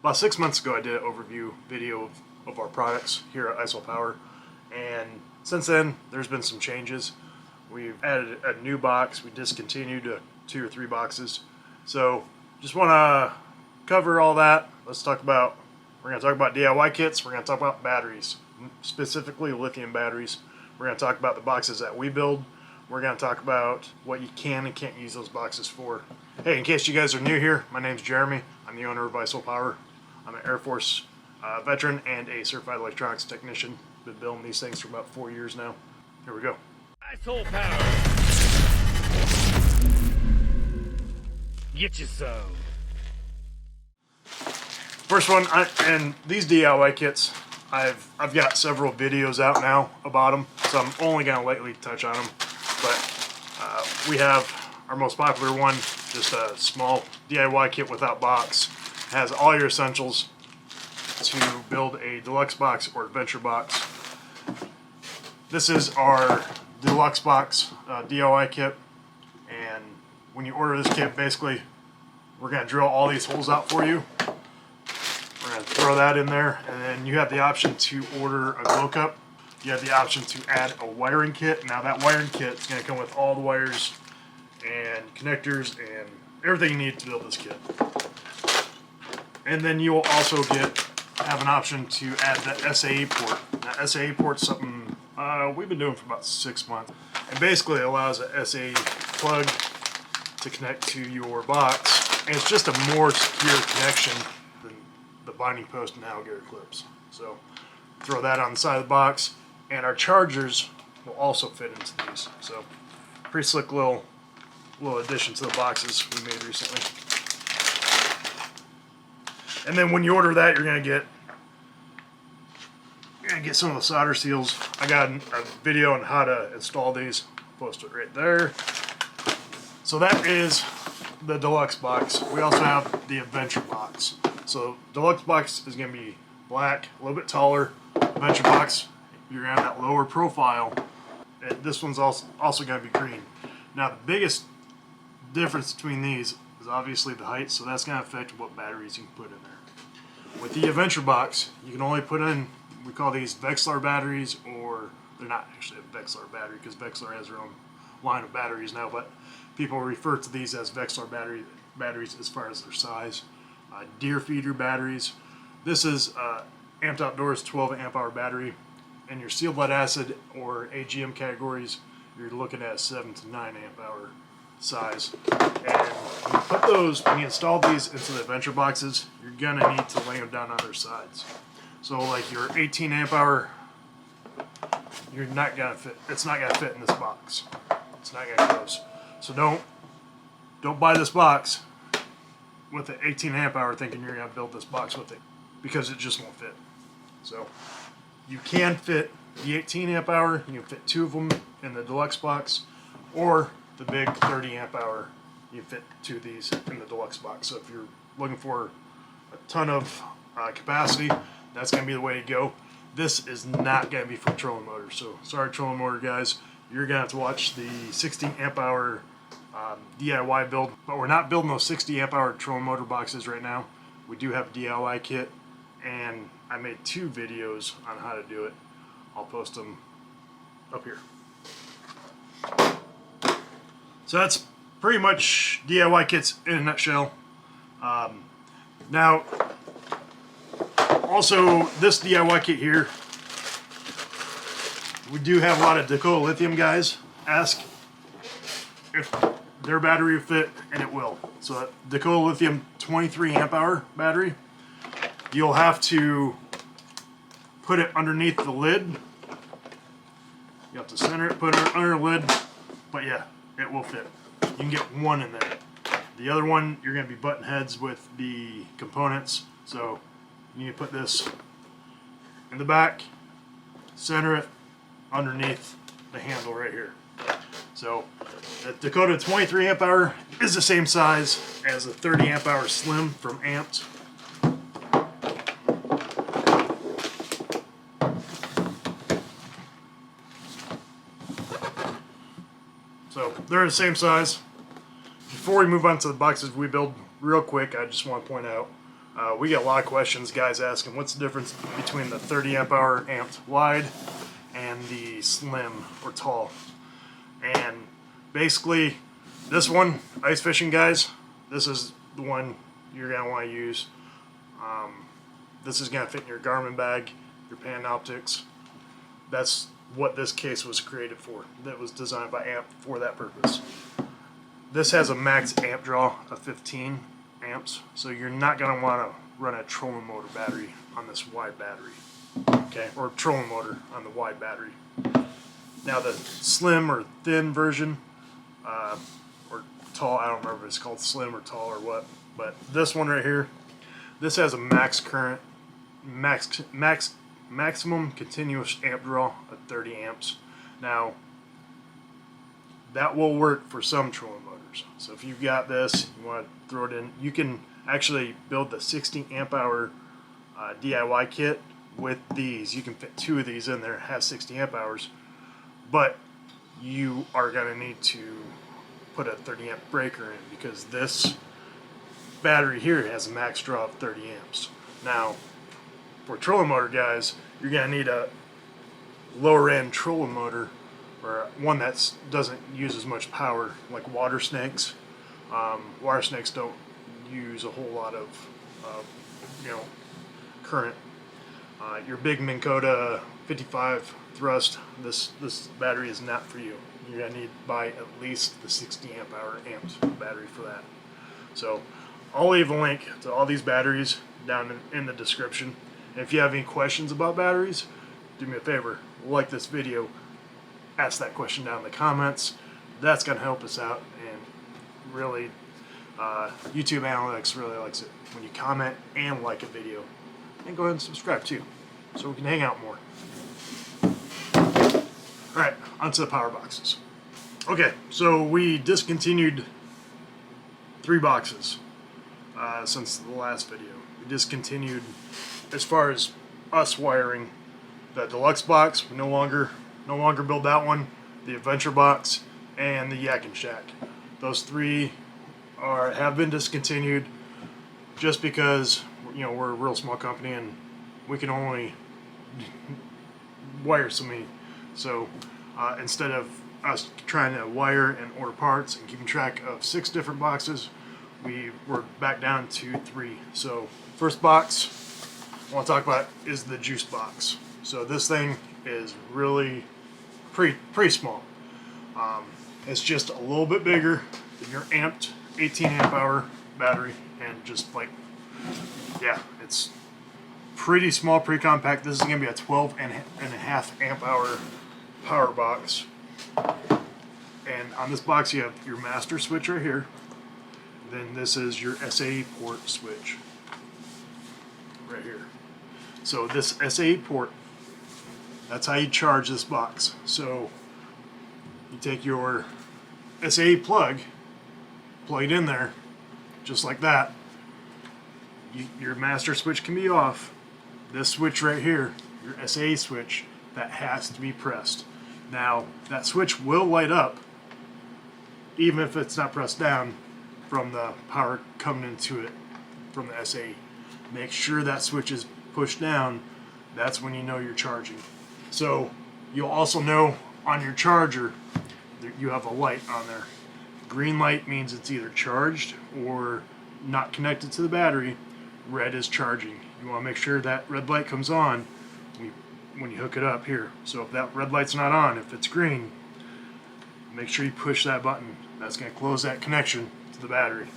About 6 months ago I did an overview video of our products here at ISO Power, and since then there's been some changes. We've added a new box, we discontinued 2 or 3 boxes, so just want to cover all that. We're going to talk about DIY kits, we're going to talk about batteries, specifically lithium batteries. We're going to talk about the boxes that we build. We're going to talk about what you can and can't use those boxes for. Hey, in case you guys are new here, my name's Jeremy. I'm the owner of ISO Power. I'm an Air Force veteran and a certified electronics technician. Been building these things for about 4 years now. Here we go. ISO Power. Get you some. First one, and these DIY kits, I've got several videos out now about them, so I'm only going to lightly touch on them. But we have our most popular one, just a small DIY kit without box. It has all your essentials to build a deluxe box or adventure box. This is our deluxe box DIY kit, and when you order this kit, basically we're going to drill all these holes out for you. We're going to throw that in there, and then you have the option to order a glow cup. You have the option to add a wiring kit. Now that wiring kit is going to come with all the wires and connectors and everything you need to build this kit. And then you will also have an option to add the SAE port. Now SAE port's something we've been doing for about 6 months. It basically allows a SAE plug to connect to your box, and it's just a more secure connection than the binding post and alligator clips. So throw that on the side of the box, and our chargers will also fit into these. So pretty slick little addition to the boxes we made recently. And then when you order that, you're gonna get some of the solder seals. I got a video on how to install these. Post it right there. So that is the deluxe box. We also have the adventure box. So deluxe box is gonna be black, a little bit taller. Adventure box, you're gonna have that lower profile. And this one's also gonna be green. Now the biggest difference between these is obviously the height, so that's gonna affect what batteries you can put in there. With the adventure box, you can only put in, we call these Vexilar batteries, or they're not actually a Vexilar battery because Vexilar has their own line of batteries now, but people refer to these as Vexilar batteries as far as their size. Deer feeder batteries. This is Amped Outdoors 12 amp hour battery. In your sealed lead acid or AGM categories, you're looking at 7 to 9 amp hour size. And when you install these into the adventure boxes, you're gonna need to lay them down on their sides. So like your 18 amp hour, it's not gonna fit in this box. It's not gonna close. So don't buy this box with the 18 amp hour thinking you're gonna build this box with it, because it just won't fit. So you can fit the 18 amp hour, you can fit 2 of them in the deluxe box, or the big 30 amp hour, you fit 2 of these in the deluxe box. So if you're looking for a ton of capacity, that's going to be the way to go. This is not going to be for trolling motor. So sorry trolling motor guys, you're going to have to watch the 60 amp hour DIY build. But we're not building those 60 amp hour trolling motor boxes right now. We do have a DIY kit, and I made 2 videos on how to do it. I'll post them up here. So that's pretty much DIY kits in a nutshell. Now, also this DIY kit here, we do have a lot of Dakota Lithium guys ask if their battery will fit, and it will. So Dakota Lithium 23 amp hour battery, you'll have to put it underneath the lid. You have to center it, put it under the lid, but yeah, it will fit. You can get one in there. The other one, you're going to be butting heads with the components, so you need to put this in the back, center it underneath the handle right here. So the Dakota 23 amp hour is the same size as the 30 amp hour Slim from Amped. So they're the same size. Before we move on to the boxes we build, real quick, I just want to point out We get a lot of questions, guys asking what's the difference between the 30 amp hour amped wide and the slim or tall. And basically, this one, ice fishing guys, this is the one you're going to want to use. This is going to fit in your Garmin bag, your Panoptics. That's what this case was created for. That was designed by AMP for that purpose. This has a max amp draw of 15 amps, so you're not going to want to run a trolling motor battery on this wide battery. Okay, or trolling motor on the wide battery. Now the slim or thin version, or tall, I don't remember if it's called slim or tall or what, but this one right here, this has a max current, maximum continuous amp draw of 30 amps. Now that will work for some trolling motors. So if you've got this, you want to throw it in, you can actually build the 60 amp hour DIY kit with these. You can fit 2 of these in there, have 60 amp hours, but you are going to need to put a 30 amp breaker in, because this battery here has a max draw of 30 amps. Now for trolling motor guys, you're going to need a lower end trolling motor, or one that doesn't use as much power, like water snakes. Water snakes don't use a whole lot of current. Your big Minn Kota 55 thrust, this battery is not for you. You're going to need to buy at least the 60 amp hour amped battery for that. So I'll leave a link to all these batteries down in the description. And if you have any questions about batteries, do me a favor, like this video, ask that question down in the comments. That's going to help us out, and really YouTube Analytics really likes it when you comment and like a video. And go ahead and subscribe too, so we can hang out more. Alright, onto the power boxes. Okay, so we discontinued 3 boxes since the last video. We discontinued, as far as us wiring, the Deluxe Box. We no longer build that one. The Adventure Box and the Yak and Shack. Those 3 have been discontinued just because we're a real small company and we can only wire so many. So instead of us trying to wire and order parts and keeping track of 6 different boxes, we're back down to 3. So first box I want to talk about is the juice box. So this thing is really pretty small. It's just a little bit bigger than your amped 18 amp hour battery, and just like, yeah, it's pretty small, pretty compact. This is going to be a 12.5 amp hour power box. And on this box you have your master switch right here. Then this is your SAE port switch right here. So this SAE port, that's how you charge this box. So you take your SAE plug it in there, just like that. Your master switch can be off. This switch right here, your SAE switch, that has to be pressed. Now that switch will light up even if it's not pressed down from the power coming into it from the SAE. Make sure that switch is pushed down. That's when you know you're charging. So you'll also know on your charger that you have a light on there. Green light means it's either charged or not connected to the battery. Red is charging. You want to make sure that red light comes on when you hook it up here. So if that red light's not on, if it's green, make sure you push that button. That's going to close that connection to the battery.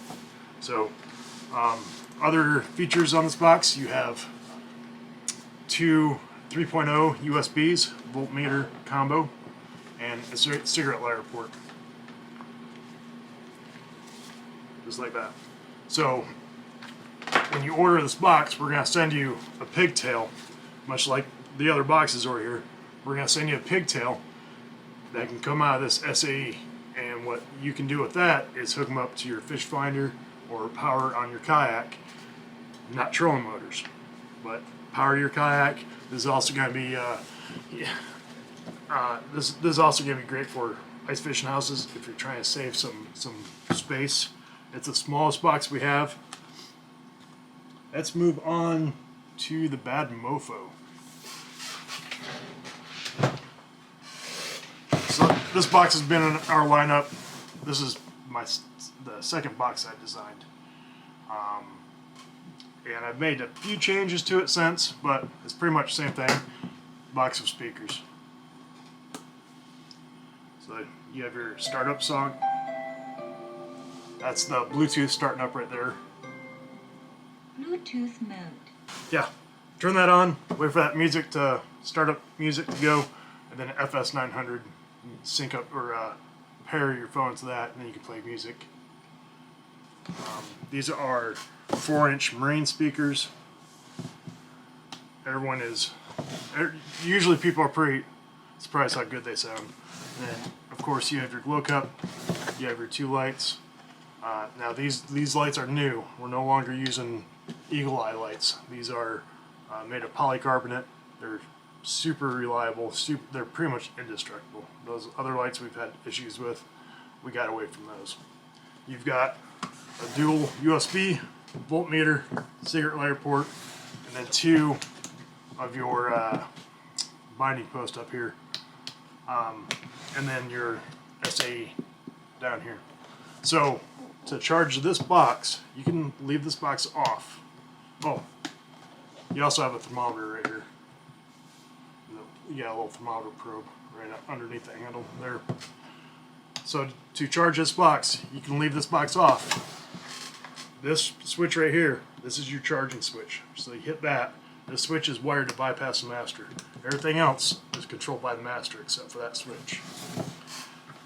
So other features on this box, you have 2 3.0 USBs, voltmeter combo, and a cigarette lighter port. Just like that. So when you order this box, we're going to send you a pigtail, much like the other boxes over here. We're going to send you a pigtail that can come out of this SAE, and what you can do with that is hook them up to your fish finder or power on your kayak. Not trolling motors, but power your kayak. This is also going to be this is also going to be great for ice fishing houses if you're trying to save some space. It's the smallest box we have. let's move on to the bad Mofo. So this box has been in our lineup. This is the second box I designed. And I've made a few changes to it since, but it's pretty much the same thing. Box of speakers. So you have your startup song. That's the Bluetooth starting up right there. Bluetooth mode. Yeah, turn that on, wait for that music to start up music to go, and then FS900, sync up or pair your phone to that, and then you can play music. These are 4-inch Marine speakers. Usually people are pretty surprised how good they sound. And then, of course, you have your glow cup, you have your 2 lights. Now these lights are new. We're no longer using Eagle Eye lights. These are made of polycarbonate. They're super reliable. They're pretty much indestructible. Those other lights we've had issues with, we got away from those. You've got a dual USB voltmeter, cigarette lighter port, and then 2 of your binding post up here, and then your SAE down here. So to charge this box, you can leave this box off. Oh, you also have a thermometer right here. Yeah, a little thermometer probe right underneath the handle there. So to charge this box, you can leave this box off. This switch right here, this is your charging switch. So you hit that, this switch is wired to bypass the master. Everything else is controlled by the master except for that switch.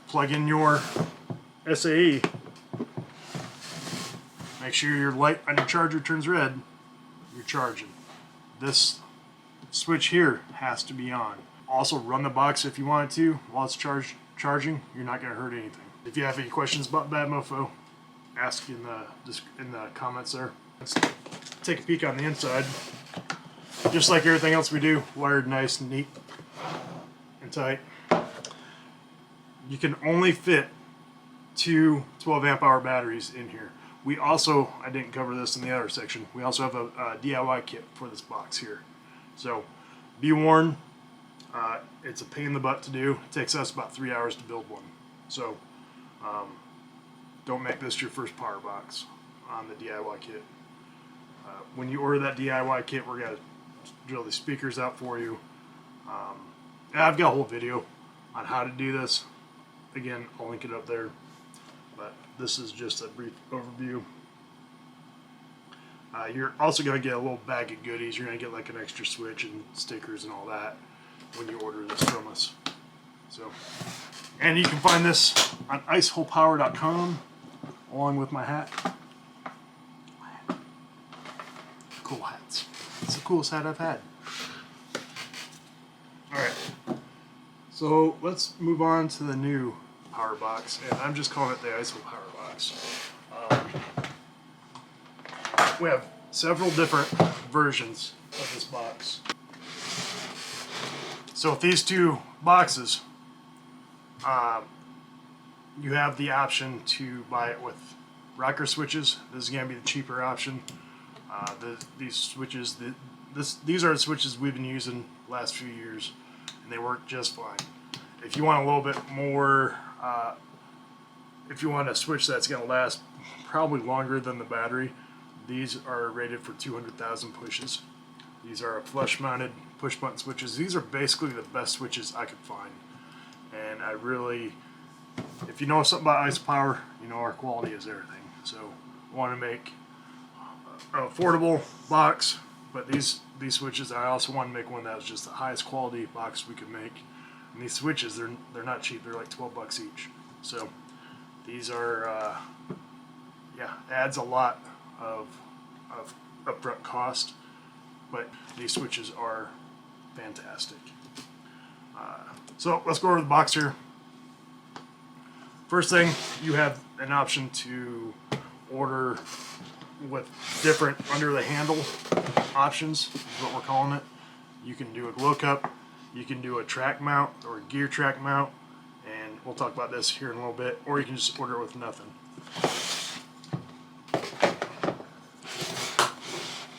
Plug in your SAE. Make sure your light on your charger turns red. You're charging. This switch here has to be on. Also run the box if you want to while it's charging. You're not going to hurt anything. If you have any questions about Bad Mofo, ask in the comments there. Let's take a peek on the inside. Just like everything else we do, wired nice and neat and tight. You can only fit 2 12 amp hour batteries in here. We also, I didn't cover this in the other section, we also have a DIY kit for this box here. So be warned, it's a pain in the butt to do. It takes us about 3 hours to build one. So don't make this your first power box on the DIY kit. When you order that DIY kit, we're going to drill these speakers out for you. And I've got a whole video on how to do this. Again, I'll link it up there. But this is just a brief overview. You're also going to get a little bag of goodies. You're going to get like an extra switch and stickers and all that when you order this from us. So, and you can find this on iceholepower.com along with my hat. Cool hats. It's the coolest hat I've had. Alright, so let's move on to the new power box, and I'm just calling it the ISO power box. We have several different versions of this box. So with these 2 boxes, you have the option to buy it with rocker switches. This is going to be the cheaper option. These switches, these are the switches we've been using the last few years, and they work just fine. If you want a little bit more, if you want a switch that's going to last probably longer than the battery, these are rated for 200,000 pushes. These are flush-mounted push-button switches. These are basically the best switches I could find, and I really, if you know something about ISO Power, you know our quality is everything. So I want to make an affordable box, but these switches, I also want to make one that was just the highest quality box we could make. And these switches, they're not cheap. They're like 12 bucks each. So these are, yeah, adds a lot of upfront cost, but these switches are fantastic. So let's go over the box here. First thing, you have an option to order with different under the handle options, is what we're calling it. You can do a glow cup, you can do a track mount or a gear track mount, and we'll talk about this here in a little bit, or you can just order it with nothing.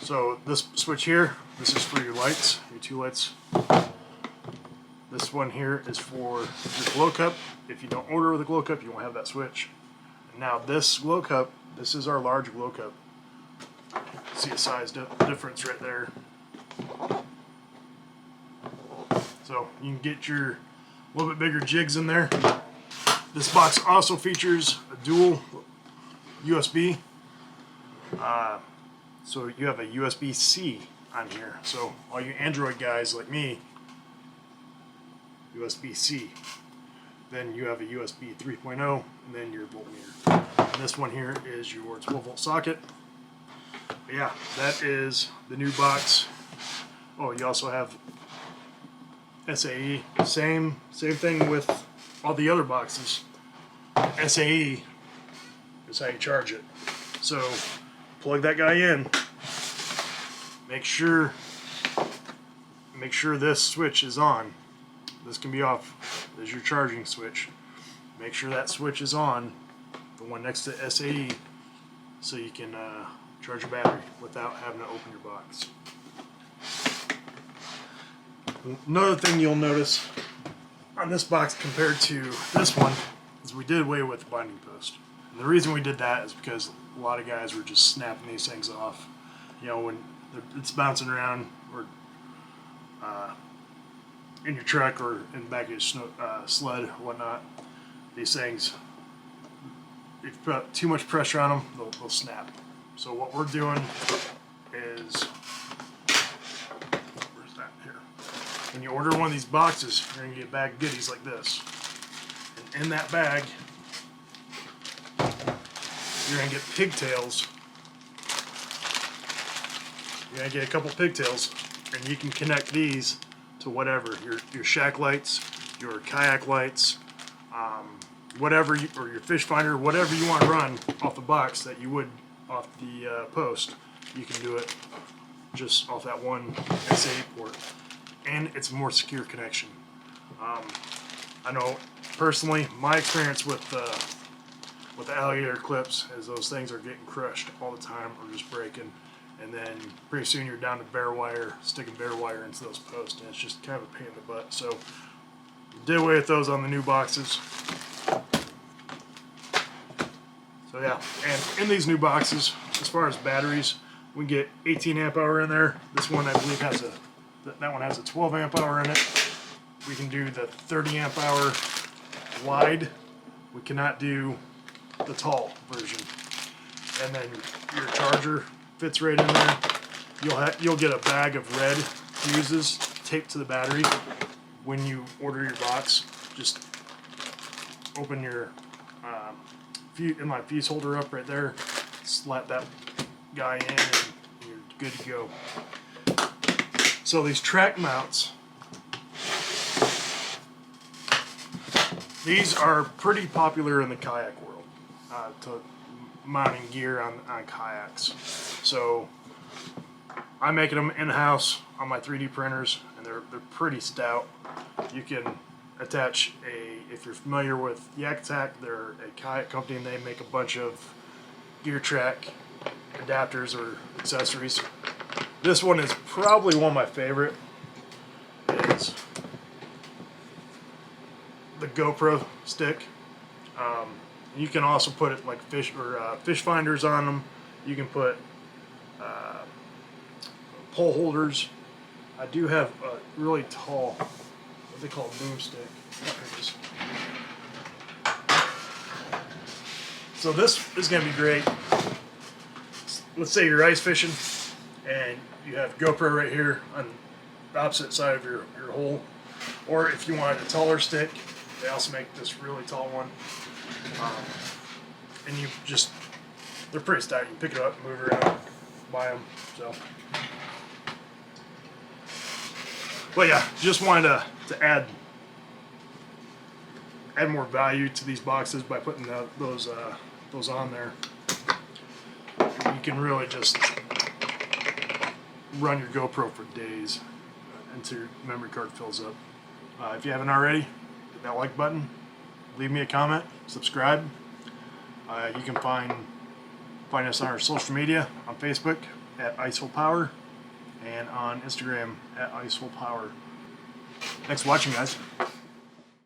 So this switch here, this is for your lights, your 2 lights. This one here is for your glow cup. If you don't order with a glow cup, you won't have that switch. And now this glow cup, this is our large glow cup. See a size difference right there. So you can get your little bit bigger jigs in there. This box also features a dual USB. So you have a USB-C on here. So all you Android guys like me, USB-C. Then you have a USB 3.0, and then your voltmeter. And this one here is your 12-volt socket. But yeah, that is the new box. Oh, you also have SAE. Same thing with all the other boxes. SAE is how you charge it. So plug that guy in. Make sure this switch is on. This can be off. There's your charging switch. Make sure that switch is on, the one next to SAE, so you can charge your battery without having to open your box. Another thing you'll notice on this box compared to this one is we did away with the binding post. And the reason we did that is because a lot of guys were just snapping these things off. You know, when it's bouncing around or in your truck or in the back of your sled or whatnot, these things, if you put too much pressure on them, they'll snap. So what we're doing is, where's that here? When you order one of these boxes, you're gonna get a bag of goodies like this. And in that bag, you're gonna get pigtails. You're gonna get a couple pigtails, and you can connect these to whatever, your shack lights, your kayak lights, whatever, or your fish finder, whatever you want to run off the box that you would off the post, you can do it just off that one SAE port, and it's a more secure connection. I know personally, my experience with the alligator clips is those things are getting crushed all the time or just breaking. And then pretty soon you're down to bare wire, sticking bare wire into those posts, and it's just kind of a pain in the butt. So did away with those on the new boxes. So yeah, and in these new boxes, as far as batteries, we get 18 amp hour in there. This one I believe has that one has a 12 amp hour in it. We can do the 30 amp hour wide. We cannot do the tall version. And then your charger fits right in there. You'll get a bag of red fuses taped to the battery when you order your box. Just open your inline fuse holder up right there, slap that guy in, and you're good to go. So these track mounts, these are pretty popular in the kayak world, to mounting gear on kayaks. So I'm making them in-house on my 3D printers, and they're pretty stout. You can attach if you're familiar with Yak Attack, they're a kayak company, and they make a bunch of gear track adapters or accessories. This one is probably one of my favorite. It's the Gopro Stick. You can also put it like fish finders on them. You can put pole holders. I do have a really tall, what they call a boom stick. So this is going to be great. Let's say you're ice fishing and you have GoPro right here on the opposite side of your hole. Or if you wanted a taller stick, they also make this really tall one. And they're pretty stout. You can pick it up, move it around, buy them. So, but yeah, just wanted to add more value to these boxes by putting those on there. You can really just run your GoPro for days until your memory card fills up. If you haven't already, hit that like button, leave me a comment, subscribe. You can find us on our social media on Facebook, at ISOPower and on Instagram at ISOPower. Thanks for watching, guys.